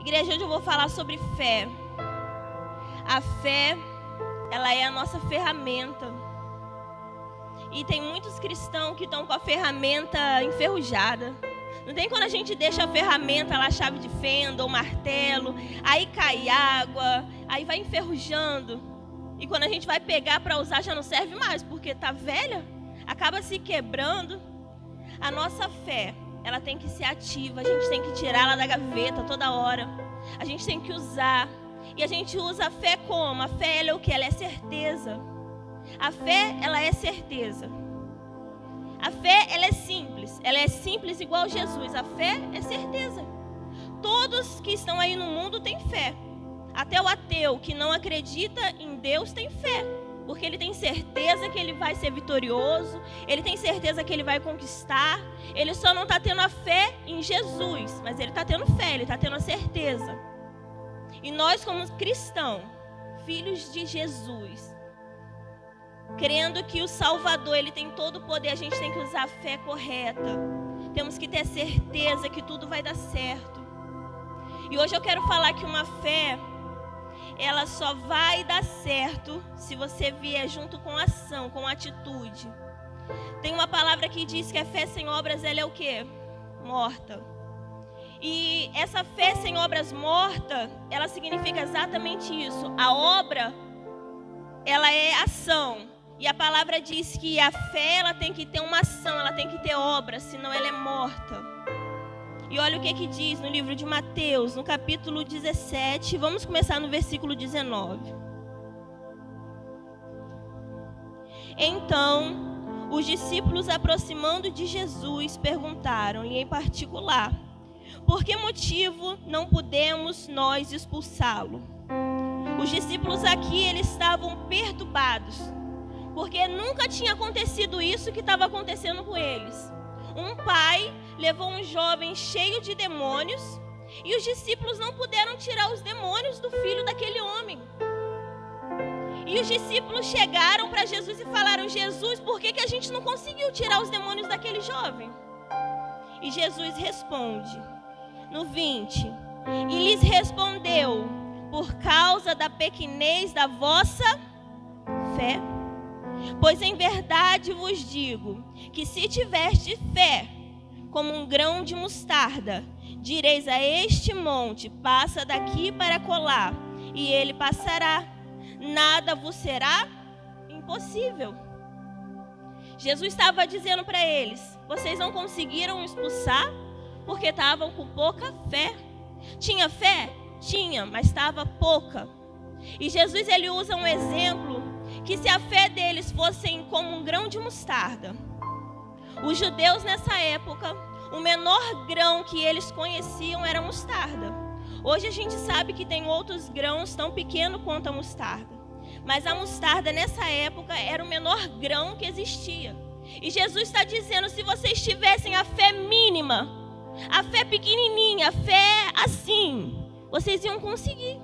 Igreja, hoje eu vou falar sobre fé. A fé, ela é a nossa ferramenta. E tem muitos cristãos que estão com a ferramenta enferrujada. Não tem quando a gente deixa a ferramenta lá, a chave de fenda ou martelo, aí cai água, aí vai enferrujando. E quando a gente vai pegar para usar já não serve mais, porque está velha, acaba se quebrando. A nossa fé, ela tem que ser ativa, a gente tem que tirá-la da gaveta toda hora. A gente tem que usar. E a gente usa a fé como? A fé, ela é o que? Ela é certeza. A fé, ela é certeza. A fé, ela é simples igual Jesus. A fé é certeza. Todos que estão aí no mundo têm fé. Até o ateu que não acredita em Deus tem fé. Porque ele tem certeza que ele vai ser vitorioso. Ele tem certeza que ele vai conquistar. Ele só não está tendo a fé em Jesus. Mas ele está tendo fé, ele está tendo a certeza. E nós como cristãos, filhos de Jesus, crendo que o Salvador, ele tem todo o poder, a gente tem que usar a fé correta. Temos que ter certeza que tudo vai dar certo. E hoje eu quero falar que uma fé, ela só vai dar certo se você vier junto com ação, com atitude. Tem uma palavra que diz que a fé sem obras, ela é o quê? Morta. E essa fé sem obras morta, ela significa exatamente isso. A obra, ela é ação. E a palavra diz que a fé, ela tem que ter uma ação, ela tem que ter obra, senão ela é morta. E olha o que diz no livro de Mateus, no capítulo 17, vamos começar no versículo 19. Então, os discípulos, aproximando de Jesus, perguntaram-lhe em particular: por que motivo não podemos nós expulsá-lo? Os discípulos aqui, eles estavam perturbados, porque nunca tinha acontecido isso que estava acontecendo com eles. Um pai levou um jovem cheio de demônios e os discípulos não puderam tirar os demônios do filho daquele homem. E os discípulos chegaram para Jesus e falaram: Jesus, por que a gente não conseguiu tirar os demônios daquele jovem? E Jesus responde, no 20, e lhes respondeu: por causa da pequenez da vossa fé. Pois em verdade vos digo, que se tiverdes fé, como um grão de mostarda, direis a este monte: passa daqui para colar, e ele passará. Nada vos será impossível. Jesus estava dizendo para eles: vocês não conseguiram expulsar porque estavam com pouca fé. Tinha fé? Tinha, mas estava pouca. E Jesus, ele usa um exemplo que se a fé deles fosse como um grão de mostarda, os judeus nessa época, o menor grão que eles conheciam era a mostarda. Hoje a gente sabe que tem outros grãos tão pequenos quanto a mostarda, mas a mostarda nessa época era o menor grão que existia. E Jesus está dizendo: se vocês tivessem a fé mínima, a fé pequenininha, a fé assim, vocês iam conseguir.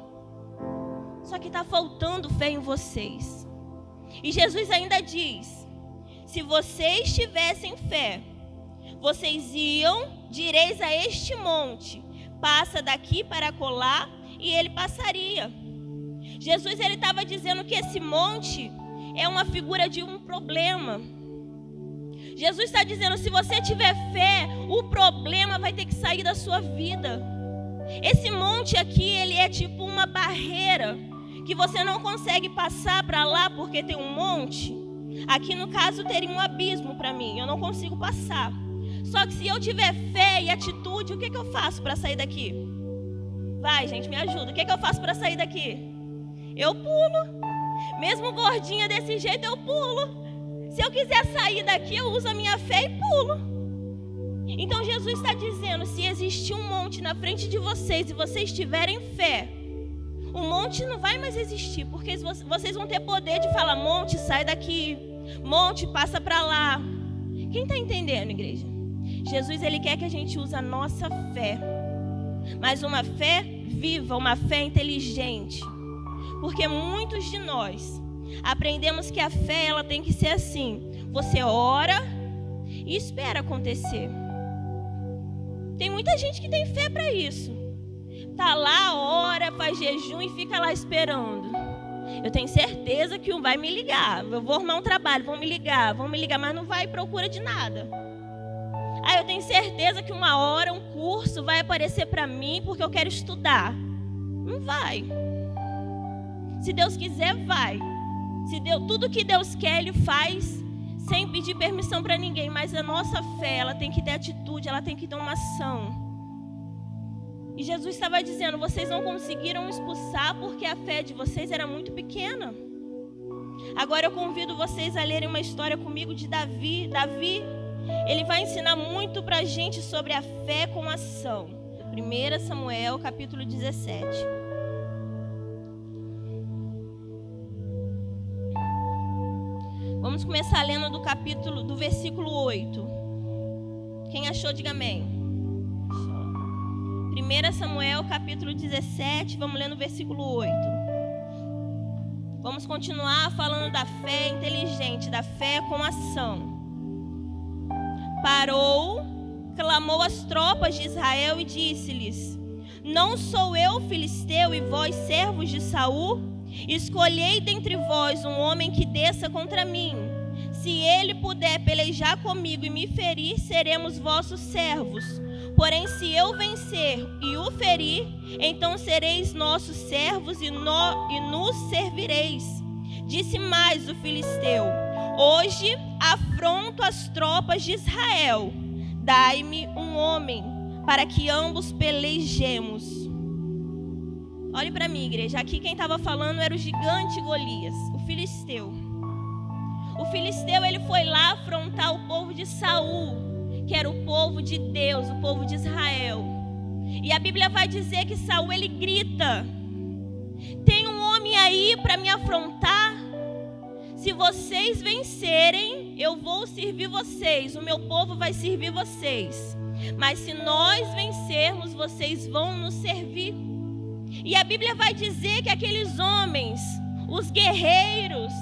Só que está faltando fé em vocês. E Jesus ainda diz: se vocês tivessem fé, vocês direis a este monte: passa daqui para colar, e ele passaria. Jesus, ele estava dizendo que esse monte é uma figura de um problema. Jesus está dizendo: se você tiver fé, o problema vai ter que sair da sua vida. Esse monte aqui, ele é tipo uma barreira que você não consegue passar para lá porque tem um monte. Aqui no caso teria um abismo para mim, eu não consigo passar. Só que se eu tiver fé e atitude, o que eu faço para sair daqui? Vai, gente, me ajuda. O que eu faço para sair daqui? Eu pulo. Mesmo gordinha desse jeito, eu pulo. Se eu quiser sair daqui, eu uso a minha fé e pulo. Então Jesus está dizendo: se existir um monte na frente de vocês e vocês tiverem fé, o monte não vai mais existir, porque vocês vão ter poder de falar: monte, sai daqui, monte, passa para lá. Quem está entendendo, igreja? Jesus, ele quer que a gente use a nossa fé, mas uma fé viva, uma fé inteligente. Porque muitos de nós aprendemos que a fé, ela tem que ser assim: você ora e espera acontecer. Tem muita gente que tem fé para isso. tá lá, ora, faz jejum e fica lá esperando. Eu tenho certeza que um vai me ligar. Eu vou arrumar um trabalho, vão me ligar, mas não vai à procura de nada. Eu tenho certeza que uma hora um curso vai aparecer para mim porque eu quero estudar. Não vai. Se Deus quiser, vai. Tudo que Deus quer, Ele faz sem pedir permissão para ninguém. Mas a nossa fé, ela tem que ter atitude, ela tem que ter uma ação. E Jesus estava dizendo, vocês não conseguiram expulsar porque a fé de vocês era muito pequena. Agora eu convido vocês a lerem uma história comigo de Davi. Davi, ele vai ensinar muito para a gente sobre a fé com ação. 1 Samuel, capítulo 17. Vamos começar lendo do versículo 8. Quem achou, diga amém. 1 Samuel, capítulo 17, vamos ler no versículo 8. Vamos continuar falando da fé inteligente, da fé com ação. Parou, clamou às tropas de Israel e disse-lhes: não sou eu filisteu e vós servos de Saul? Escolhei dentre vós um homem que desça contra mim. Se ele puder pelejar comigo e me ferir, seremos vossos servos. Porém, se eu vencer e o ferir, então sereis nossos servos e nos servireis. Disse mais o filisteu: hoje afronto as tropas de Israel. Dai-me um homem, para que ambos pelejemos. Olhe para mim, igreja. Aqui quem estava falando era o gigante Golias, o filisteu. O filisteu, ele foi lá afrontar o povo de Saul, que era o povo de Deus, o povo de Israel. E a Bíblia vai dizer que Saul, ele grita: tem um homem aí para me afrontar? Se vocês vencerem, eu vou servir vocês, o meu povo vai servir vocês. Mas se nós vencermos, vocês vão nos servir. E a Bíblia vai dizer que aqueles homens, os guerreiros,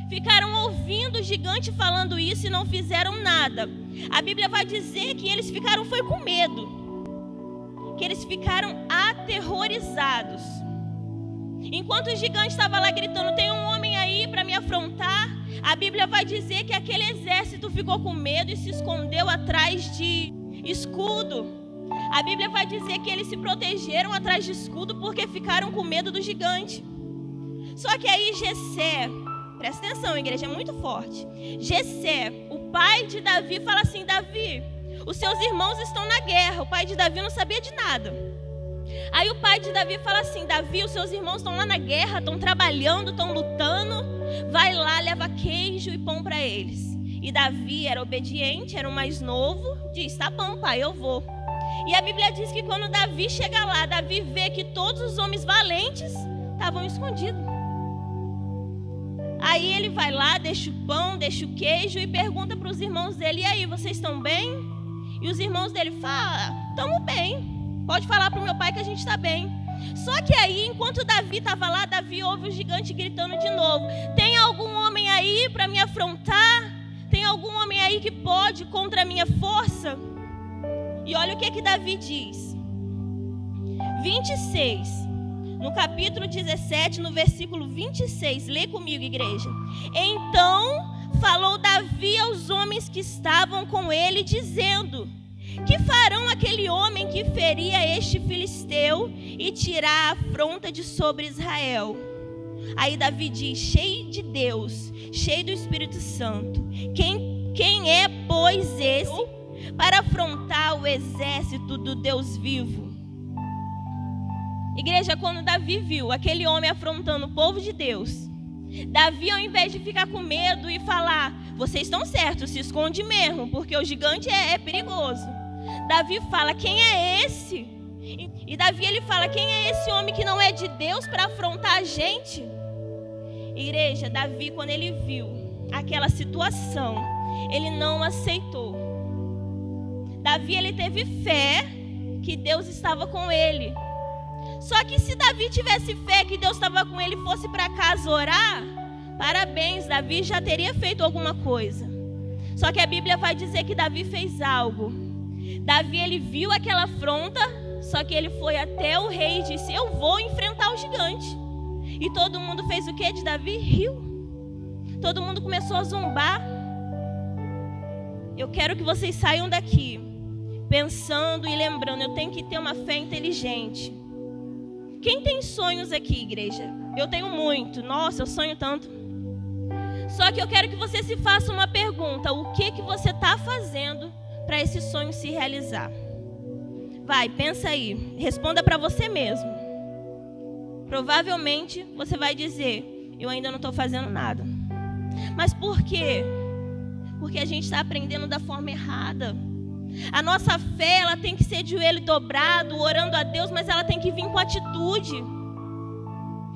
ficaram ouvindo o gigante falando isso e não fizeram nada. A Bíblia vai dizer que eles ficaram com medo, que eles ficaram aterrorizados. Enquanto o gigante estava lá gritando: tem um homem aí para me afrontar, a Bíblia vai dizer que aquele exército ficou com medo e se escondeu atrás de escudo. A Bíblia vai dizer que eles se protegeram atrás de escudo porque ficaram com medo do gigante. Só que aí Jessé, presta atenção, igreja, é muito forte. Jessé, o pai de Davi, fala assim: Davi, os seus irmãos estão na guerra. O pai de Davi não sabia de nada. Aí o pai de Davi fala assim: Davi, os seus irmãos estão lá na guerra, estão trabalhando, estão lutando. Vai lá, leva queijo e pão para eles. E Davi era obediente, era o mais novo. Diz: tá bom, pai, eu vou. E a Bíblia diz que quando Davi chega lá, Davi vê que todos os homens valentes estavam escondidos. Aí ele vai lá, deixa o pão, deixa o queijo e pergunta para os irmãos dele: e aí, vocês estão bem? E os irmãos dele falam: estamos bem, pode falar para o meu pai que a gente está bem. Só que aí, enquanto Davi estava lá, Davi ouve o gigante gritando de novo: tem algum homem aí para me afrontar? Tem algum homem aí que pode contra a minha força? E olha o que Davi diz. 26, no capítulo 17, no versículo 26. Lê comigo, igreja. Então falou Davi aos homens que estavam com ele, dizendo: que farão aquele homem que feria este filisteu e tirar a afronta de sobre Israel? Aí Davi diz, cheio de Deus, cheio do Espírito Santo: quem é, pois, esse para afrontar o exército do Deus vivo? Igreja, quando Davi viu aquele homem afrontando o povo de Deus, Davi, ao invés de ficar com medo e falar: vocês estão certos, se esconde mesmo, porque o gigante é perigoso, Davi fala: quem é esse? E Davi, ele fala: quem é esse homem que não é de Deus para afrontar a gente? Igreja, Davi, quando ele viu aquela situação, ele não aceitou. Davi, ele teve fé que Deus estava com ele. Só que se Davi tivesse fé que Deus estava com ele e fosse para casa orar, parabéns, Davi já teria feito alguma coisa. Só que a Bíblia vai dizer que Davi fez algo. Davi, ele viu aquela afronta, Só que ele foi até o rei e disse: eu vou enfrentar o gigante. E todo mundo fez o que de Davi? Riu. Todo mundo começou a zombar. Eu quero que vocês saiam daqui pensando e lembrando, eu tenho que ter uma fé inteligente. Quem tem sonhos aqui, igreja? Eu tenho muito. Nossa, eu sonho tanto. Só que eu quero que você se faça uma pergunta: o que você está fazendo para esse sonho se realizar? Vai, pensa aí. Responda para você mesmo. Provavelmente você vai dizer: eu ainda não estou fazendo nada. Mas por quê? Porque a gente está aprendendo da forma errada. A nossa fé, ela tem que ser de joelho dobrado, orando a Deus, mas ela tem que vir com atitude.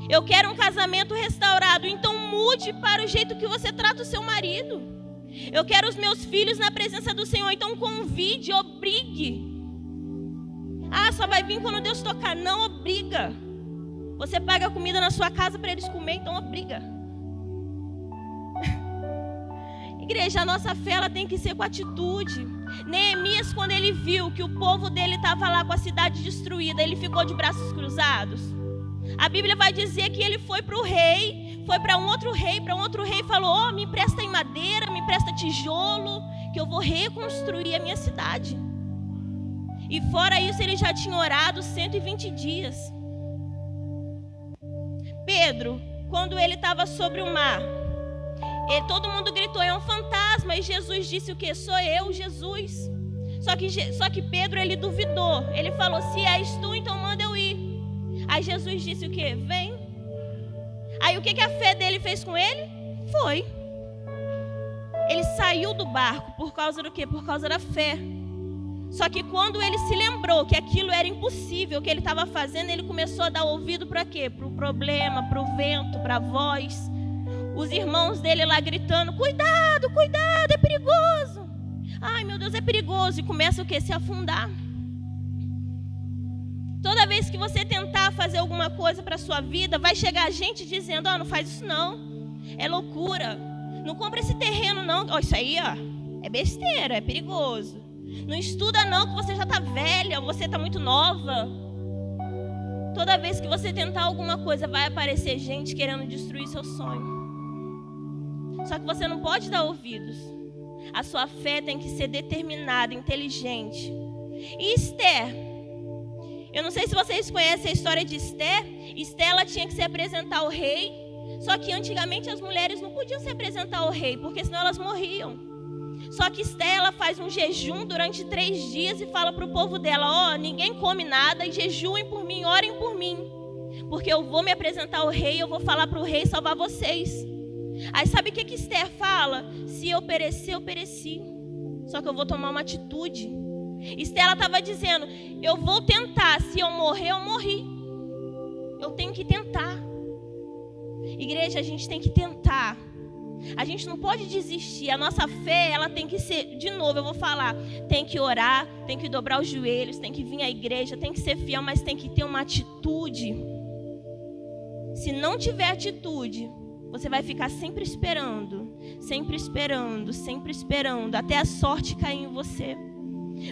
Eu quero um casamento restaurado, então mude para o jeito que você trata o seu marido. Eu quero os meus filhos na presença do Senhor, então convide, obrigue. Ah, só vai vir quando Deus tocar. Não, obriga. Você paga comida na sua casa para eles comer, então obriga. Igreja, a nossa fé, ela tem que ser com atitude. Neemias, quando ele viu que o povo dele estava lá com a cidade destruída, ele ficou de braços cruzados. A Bíblia vai dizer que ele foi para o rei, foi para um outro rei e falou: me empresta em madeira, me empresta tijolo, que eu vou reconstruir a minha cidade. E fora isso, ele já tinha orado 120 dias. Pedro, quando ele estava sobre o mar, todo mundo gritou: é um fantasma. E Jesus disse o quê? Sou eu, Jesus. Só que Pedro, ele duvidou. Ele falou: se és tu, então manda eu ir. Aí Jesus disse o quê? Vem. Aí o que a fé dele fez com ele? Foi. Ele saiu do barco por causa do quê? Por causa da fé. Só que quando ele se lembrou que aquilo era impossível, o que ele estava fazendo, ele começou a dar ouvido para quê? Para o problema, para o vento, para a voz. Os irmãos dele lá gritando: cuidado, cuidado, é perigoso. Ai, meu Deus, é perigoso. E começa o quê? Se afundar. Toda vez que você tentar fazer alguma coisa para a sua vida, vai chegar gente dizendo: não faz isso não, é loucura. Não compra esse terreno não, isso aí é besteira, é perigoso. Não estuda não, que você já está velha, você está muito nova. Toda vez que você tentar alguma coisa, vai aparecer gente querendo destruir seu sonho. Só que você não pode dar ouvidos. A sua fé tem que ser determinada, inteligente. E Esther, eu não sei se vocês conhecem a história de Esther. Esther, ela tinha que se apresentar ao rei. Só que antigamente as mulheres não podiam se apresentar ao rei, porque senão elas morriam. Só que Esther, ela faz um jejum durante 3 dias e fala para o povo dela: ninguém come nada e jejuem por mim, orem por mim. Porque eu vou me apresentar ao rei, eu vou falar para o rei salvar vocês. Aí sabe o que Esther fala? Se eu perecer, eu pereci. Só que eu vou tomar uma atitude. Esther, ela estava dizendo: eu vou tentar, se eu morrer, eu morri. Eu tenho que tentar. Igreja, a gente tem que tentar. A gente não pode desistir. A nossa fé, ela tem que ser, de novo eu vou falar, tem que orar, tem que dobrar os joelhos, tem que vir à igreja, tem que ser fiel, mas tem que ter uma atitude. Se não tiver atitude, você vai ficar sempre esperando, sempre esperando, sempre esperando, até a sorte cair em você.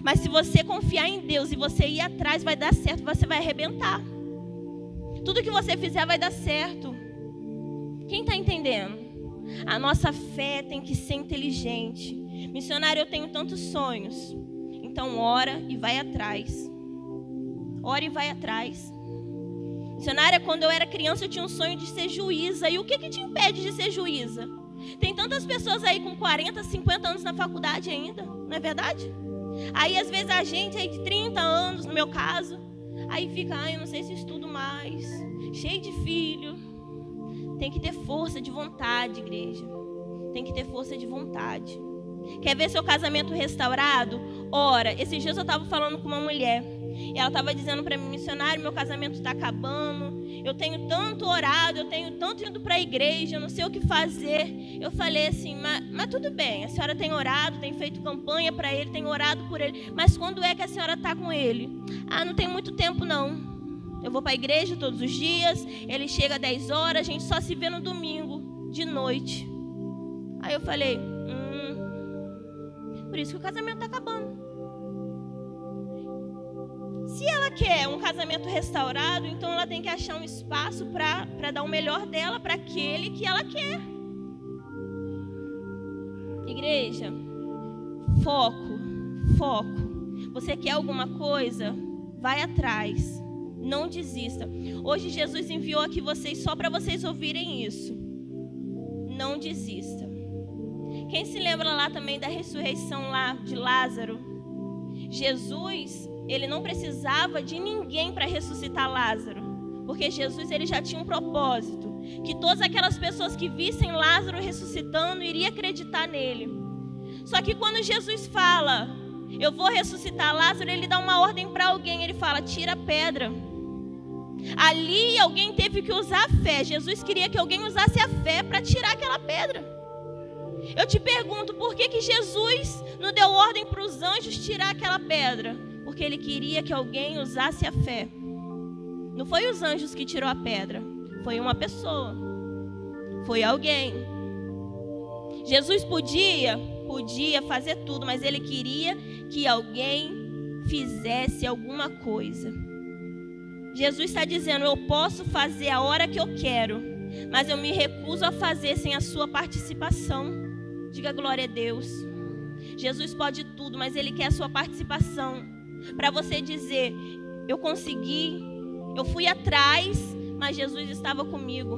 Mas se você confiar em Deus e você ir atrás, vai dar certo, você vai arrebentar. Tudo que você fizer vai dar certo. Quem está entendendo? A nossa fé tem que ser inteligente. Missionário, eu tenho tantos sonhos. Então ora e vai atrás. Ora e vai atrás. Missionária, quando eu era criança eu tinha um sonho de ser juíza. E o que te impede de ser juíza? Tem tantas pessoas aí com 40, 50 anos na faculdade ainda, não é verdade? Aí às vezes a gente aí de 30 anos, no meu caso, aí fica: eu não sei se estudo mais, cheio de filho. Tem que ter força de vontade, igreja. Tem que ter força de vontade. Quer ver seu casamento restaurado? Ora, esses dias eu estava falando com uma mulher. E ela estava dizendo para mim: missionário, meu casamento está acabando. Eu tenho tanto orado, eu tenho tanto ido para a igreja, eu não sei o que fazer. Eu falei assim: mas tudo bem, a senhora tem orado, tem feito campanha para ele, tem orado por ele. Mas quando é que a senhora está com ele? Não tem muito tempo não. Eu vou para a igreja todos os dias, ele chega às 10 horas, a gente só se vê no domingo, de noite. Aí eu falei: por isso que o casamento está acabando. Se ela quer um casamento restaurado, então ela tem que achar um espaço para dar o melhor dela para aquele que ela quer. Igreja, foco. Você quer alguma coisa? Vai atrás. Não desista. Hoje Jesus enviou aqui vocês só para vocês ouvirem isso. Não desista. Quem se lembra lá também da ressurreição lá de Lázaro? Jesus, ele não precisava de ninguém para ressuscitar Lázaro, porque Jesus, ele já tinha um propósito, que todas aquelas pessoas que vissem Lázaro ressuscitando iriam acreditar nele. Só que quando Jesus fala, eu vou ressuscitar Lázaro, ele dá uma ordem para alguém, ele fala, tira a pedra. Ali alguém teve que usar a fé. Jesus queria que alguém usasse a fé para tirar aquela pedra. Eu te pergunto, por que Jesus não deu ordem para os anjos tirar aquela pedra? Porque ele queria que alguém usasse a fé. Não foi os anjos que tirou a pedra, foi uma pessoa, foi alguém. Jesus podia fazer tudo, mas ele queria que alguém fizesse alguma coisa. Jesus está dizendo, eu posso fazer a hora que eu quero, mas eu me recuso a fazer sem a sua participação. Diga glória a Deus. Jesus pode tudo, mas ele quer a sua participação. Para você dizer, eu consegui, eu fui atrás, mas Jesus estava comigo.